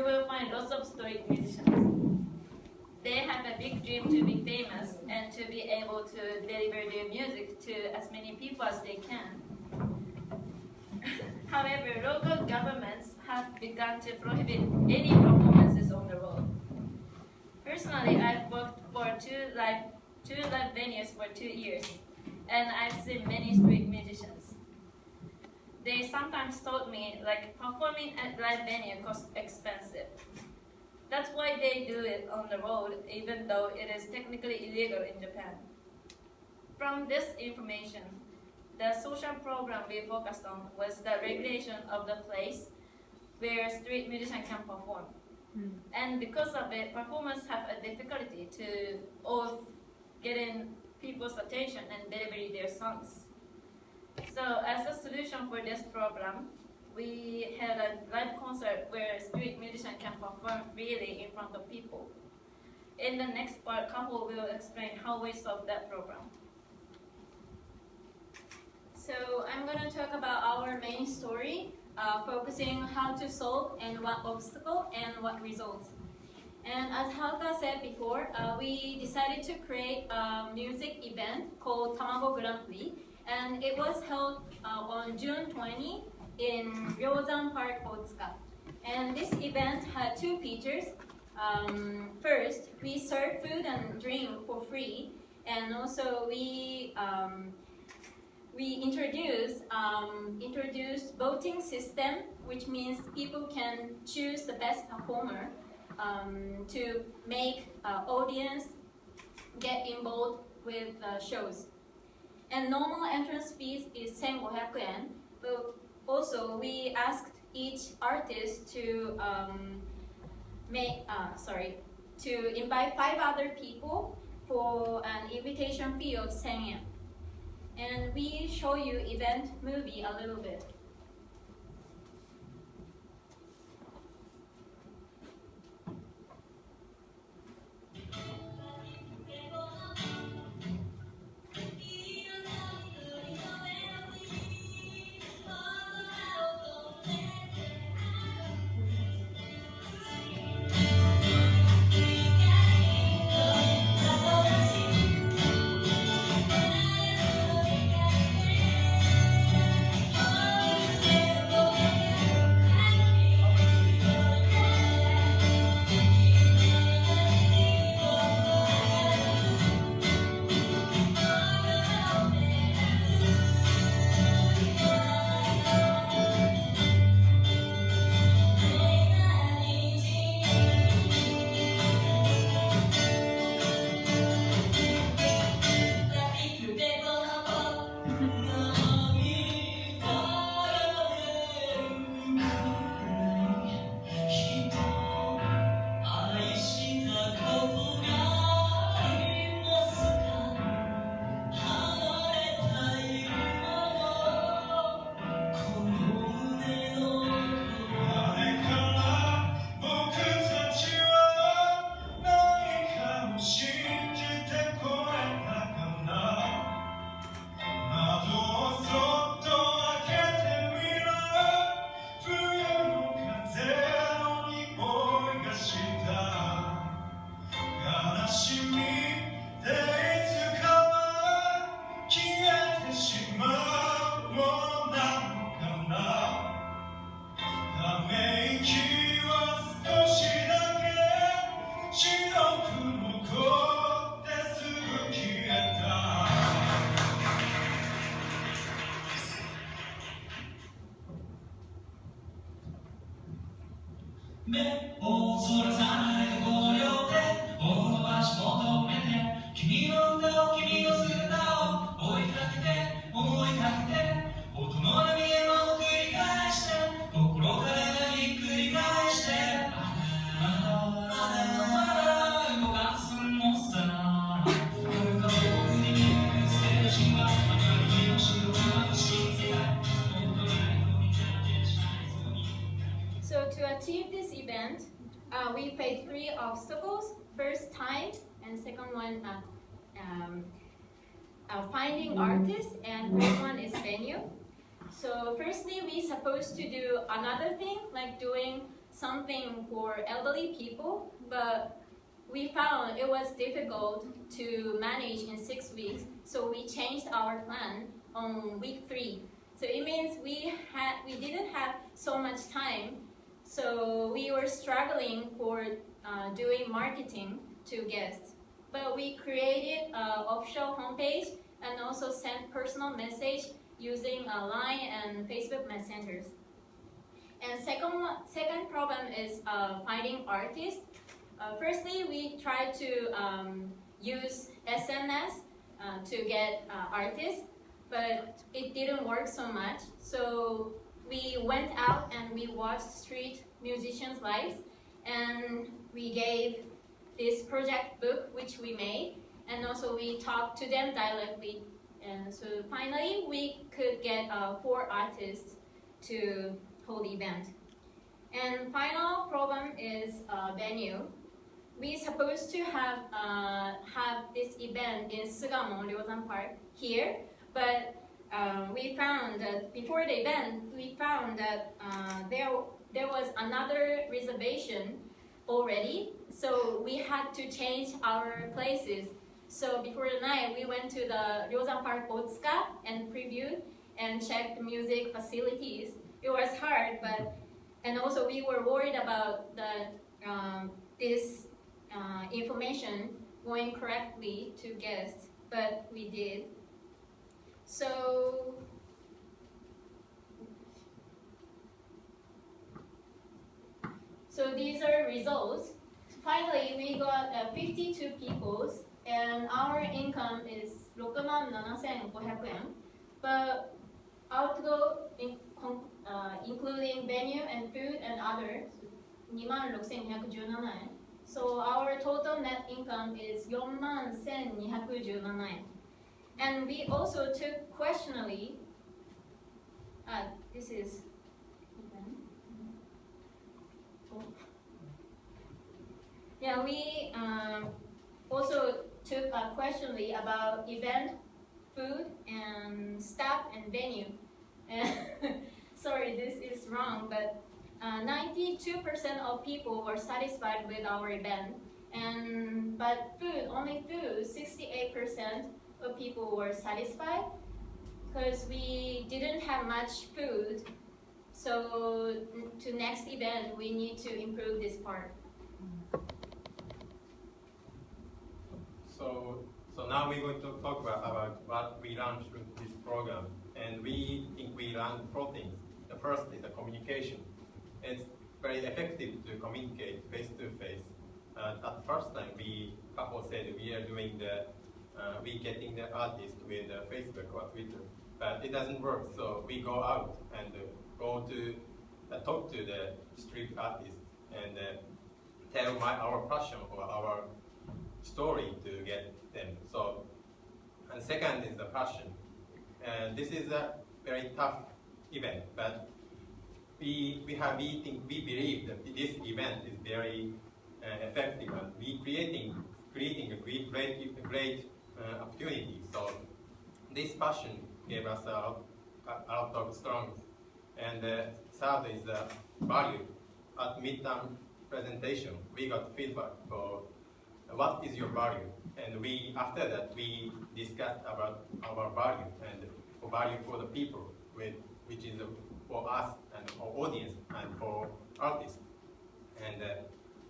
you will find lots of street musicians. They have a big dream to be famous and to be able to deliver their music to as many people as they can. However, local governments have begun to prohibit any performances on the road. Personally, I've worked for two live venues for 2 years, and I've seen many street musicians. They sometimes told me, like, performing at live venue costs expensive. That's why they do it on the road, even though it is technically illegal in Japan. From this information, the social program we focused on was the regulation of the place where street musicians can perform. And because of it, performers have a difficulty of getting people's attention and delivering their songs. So as a solution for this problem, we had a live concert where street musicians can perform freely in front of people. In the next part, Kaho will explain how we solved that problem. So I'm going to talk about our main story, focusing how to solve and what obstacle and what results. And as Haruka said before, we decided to create a music event called Tamago Grand Prix, and it was held on June 20 in Ryozan Park, Otsuka. And this event had two features. First, we served food and drink for free, and also we introduced voting system, which means people can choose the best performer to make audience get involved with shows. And normal entrance fees is 1,500 yen, but also we asked each artist to invite 5 other people for an invitation fee of 10 yen. And we show you event movie a little bit. So to achieve this event, we faced 3 obstacles. First, time, and second one, finding artists, and third one is venue. So firstly, we supposed to do another thing, like doing something for elderly people, but we found it was difficult to manage in 6 weeks, so we changed our plan on week 3. So it means we didn't have so much time, so we were struggling for doing marketing to guests. But we created an official homepage and also sent personal message using Line and Facebook messengers. And second problem is finding artists. Firstly, we tried to use SNS to get artists, but it didn't work so much. So we went out and we watched street musicians' lives, and we gave this project book which we made, and also we talked to them directly. And so finally, we could get 4 artists to hold the event. And final problem is venue. We supposed to have this event in Sugamo Ryozan Park here, but we found that before the event, we found that there was another reservation already, so we had to change our places. So before the night, we went to the Ryozan Park Otsuka and previewed and checked the music facilities. It was hard, but and also we were worried about this information going correctly to guests, but we did. So these are results. Finally, we got 52 people, and our income is 67,500 yen. But outgo, including venue and food and others, 26,217 yen. So our total net income is 41,217 yen. And we also took questionnaire. This is yeah, we also took a questionnaire about event, food, and staff and venue. Sorry, this is wrong, but 92% of people were satisfied with our event, but only food, 68% of people were satisfied because we didn't have much food. So to next event, we need to improve this part. So now we're going to talk about what we learned through this program. And we think we learned 4 things. The first is the communication. It's very effective to communicate face-to-face. At first time, Kaho said we are doing we getting the artist with Facebook or Twitter. But it doesn't work, so we go out and go to talk to the street artists and tell our passion or our story to get them. So, and second is the passion. And this is a very tough event, but we believe that this event is very effective, and we creating a great opportunity. So this passion gave us a lot of strength. And third is the value. At midterm presentation, we got feedback for what is your value, and after that we discussed about our value and value for the people, which is for us and our audience and for artists. And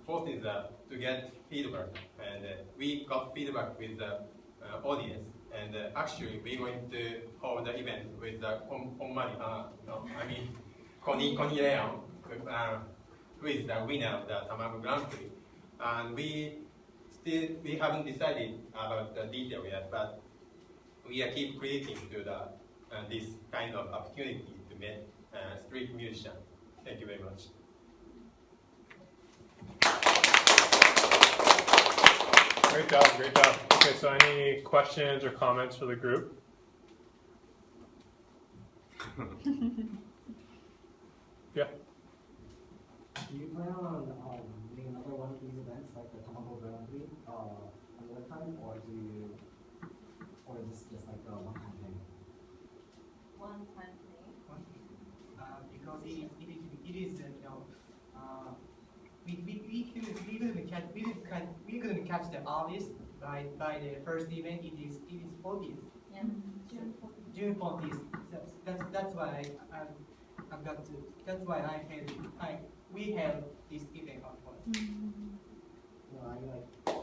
fourth is to get feedback, and we got feedback with the audience. And actually, we're going to hold the event with the Connie Leon, who is the winner of the Tamago Grand Prix. And we haven't decided about the detail yet, but we are keep creating to this kind of opportunity to meet street musicians. Thank you very much. Great job, great job. Okay, so any questions or comments for the group? Yeah. Do you plan on doing another one of these events, like the Tamago Grand Prix, another time, or is this just like a one-time thing? One-time thing. Because it is we couldn't catch the artist by the first event. It is 40th. Yeah. June 40th. That's why I've got to. That's why we held this event of course.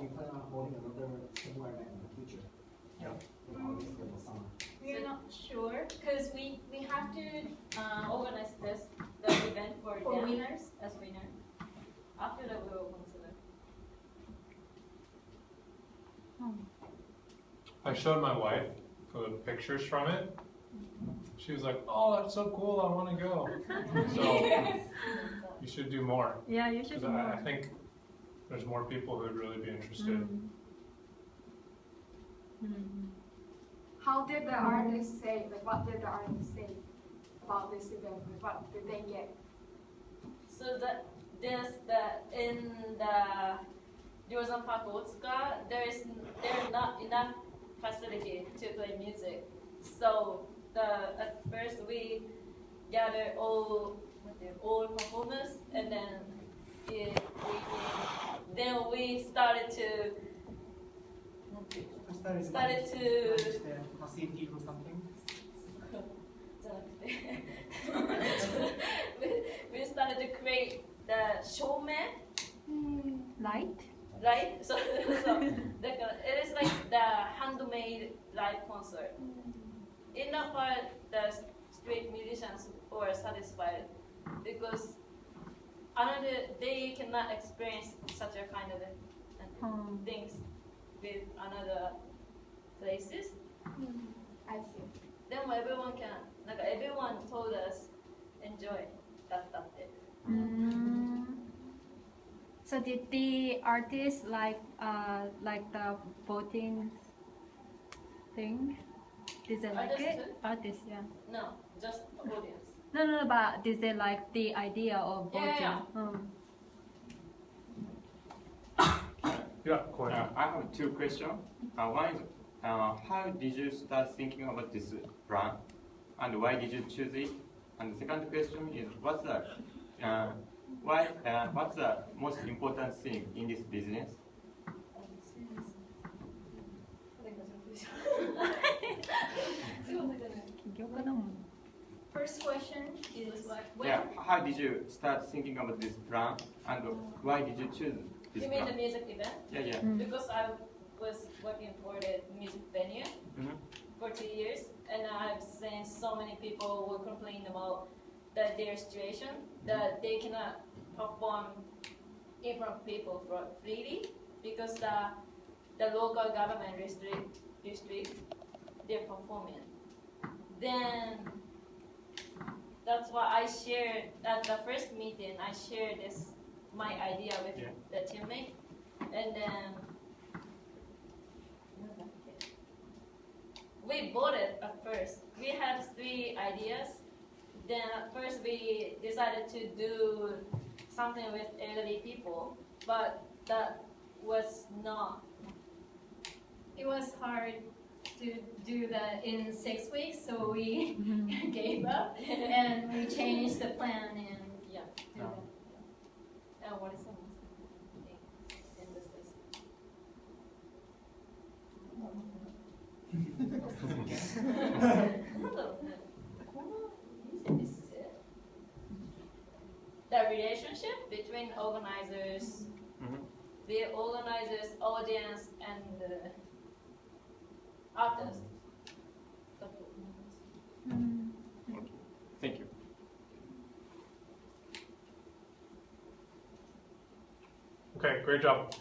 You plan on holding another similar event in the future? Yeah. With August or the summer? We're not sure because we have to Organize the event for them winners. as winner. After that, we will consider. I showed my wife the pictures from it. She was like, "Oh, that's so cool! I want to go." So you should do more. Yeah, you should 'Cause do more. I think there's more people who would really be interested. How did the artist say? Like, what did the artist say about this event? Like, what did they get? So that there's in the Ryozan Park Otsuka, there's not enough facility to play music. So at first we gather all performers, and then we started to Started to the facility or something. we started to create the showman, Light? right? So it is like the handmade live concert. In that part, the street musicians were satisfied because they cannot experience such a kind of things with another places. I see. Then everyone told us enjoy that. So did the artist like the voting thing? Did they like Artist it? too? Artist, yeah. No, just audience. No, but did they like the idea of voting? Yeah. Yeah, cool. I have two questions. One is, how did you start thinking about this plan, and why did you choose it? And the second question is, what's the most important thing in this business? First question is like when? Yeah, how did you start thinking about this plan, and why did you choose this You mean the plan? music event? Yeah. Because I was working for the music venue for 2 years, and I've seen so many people will complain about their situation, that they cannot perform in front of people freely because the local government restrict their performance. Then that's why I shared at the first meeting. I shared my idea with the teammate, and then we voted at first. We had 3 ideas. Then at first we decided to do something with elderly people, but that was not. It was hard to do that in 6 weeks, so we gave up and we changed the plan and do that. And what is the most important thing in this business? The relationship between organizers, the organizers, audience, and the artist. Thank you. Okay, great job.